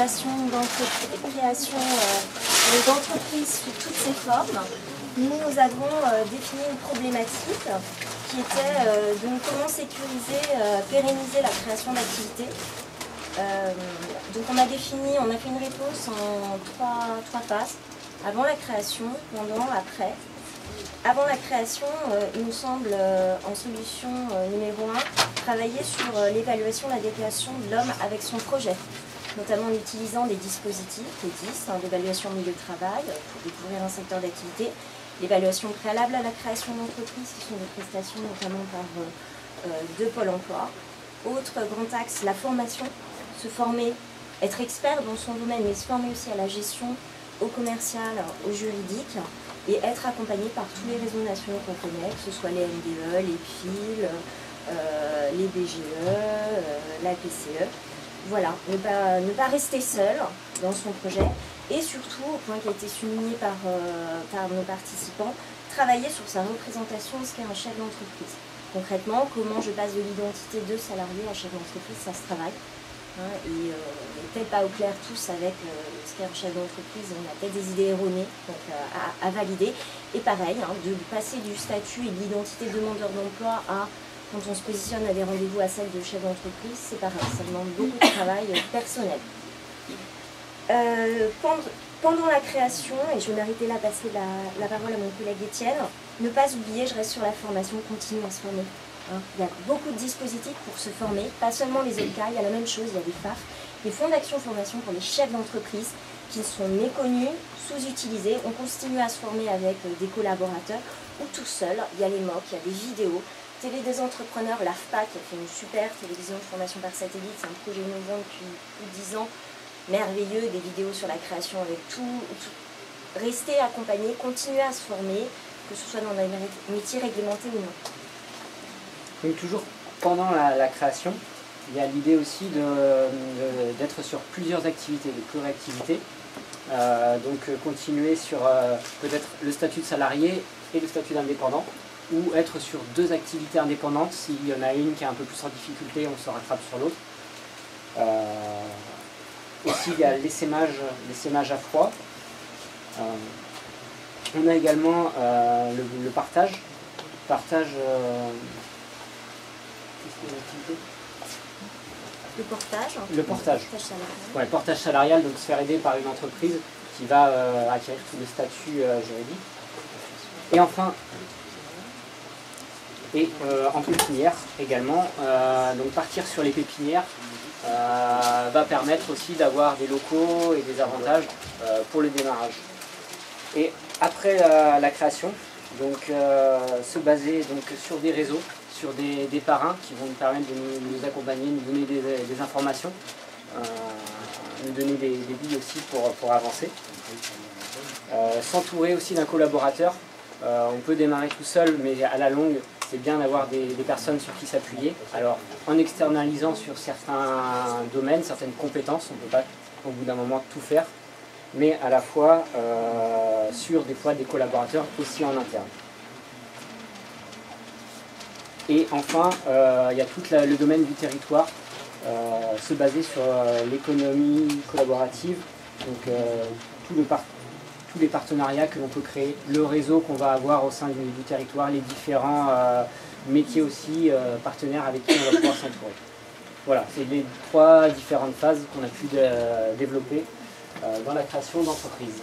création d'entreprises sous toutes ses formes, nous avons défini une problématique qui était de comment sécuriser, pérenniser la création d'activités. Donc on a fait une réponse en trois phases. Avant la création, pendant, après. Avant la création, il nous semble, en solution numéro 1, travailler sur l'évaluation de l'adéquation de l'homme avec son projet, notamment en utilisant des dispositifs, les 10, d'évaluation au milieu de travail, pour découvrir un secteur d'activité, l'évaluation préalable à la création d'entreprise, qui sont des prestations notamment de Pôle emploi. Autre grand axe, la formation, se former, être expert dans son domaine, mais se former aussi à la gestion, au commercial, au juridique, et être accompagné par tous les réseaux nationaux qu'on connaît, que ce soit les MDE, les PIL, les BGE, la PCE. Voilà, ne pas rester seul dans son projet, et surtout, au point qui a été souligné par nos participants, travailler sur sa représentation de ce qu'est un chef d'entreprise. Concrètement, comment je passe de l'identité de salarié à chef d'entreprise, ça se travaille. Et on n'est peut-être pas au clair tous avec ce qu'est un chef d'entreprise, on a peut-être des idées erronées donc, à valider. Et pareil, de passer du statut et de l'identité demandeur d'emploi à, quand on se positionne à des rendez-vous à celle de chef d'entreprise, c'est pareil, ça demande beaucoup de travail personnel. Pendant la création, et je vais m'arrêter là, passer la parole à mon collègue Étienne, ne pas oublier, je reste sur la formation continue à se former. Il y a beaucoup de dispositifs pour se former, pas seulement les OLCA, il y a la même chose, il y a des FAF, des fonds d'action formation pour les chefs d'entreprise qui sont méconnus, sous-utilisés. On continue à se former avec des collaborateurs ou tout seul. Il y a les MOOC, il y a des vidéos. Télé des entrepreneurs, l'AFPA qui a fait une super télévision de formation par satellite, c'est un projet innovant depuis plus de 10 ans, merveilleux, des vidéos sur la création avec tout. Rester accompagné, continuer à se former, que ce soit dans des métiers réglementés ou non. Donc toujours pendant la création, il y a l'idée aussi d'être sur plusieurs activités, de pluriactivités. Donc continuer sur peut-être le statut de salarié et le statut d'indépendant, ou être sur deux activités indépendantes. S'il y en a une qui est un peu plus en difficulté, on se rattrape sur l'autre. Aussi il y a l'essaimage à froid. On a également le partage. Le portage. Le portage. Salarial. Ouais, portage salarial, donc se faire aider par une entreprise qui va acquérir tout le statut juridique. Et enfin, en pépinière également, donc partir sur les pépinières va permettre aussi d'avoir des locaux et des avantages pour le démarrage. Et après la création, donc se baser donc sur des réseaux, sur des parrains qui vont nous permettre de nous accompagner, nous donner des informations, nous donner des billes aussi pour avancer. S'entourer aussi d'un collaborateur. On peut démarrer tout seul, mais à la longue, c'est bien d'avoir des personnes sur qui s'appuyer. Alors, en externalisant sur certains domaines, certaines compétences, on ne peut pas au bout d'un moment tout faire, mais à la fois sur des fois des collaborateurs aussi en interne. Et enfin, il y a tout le domaine du territoire, se baser sur l'économie collaborative, donc tous les partenariats que l'on peut créer, le réseau qu'on va avoir au sein du territoire, les différents métiers aussi, partenaires avec qui on va pouvoir s'entourer. Voilà, c'est les trois différentes phases qu'on a pu développer dans la création d'entreprises.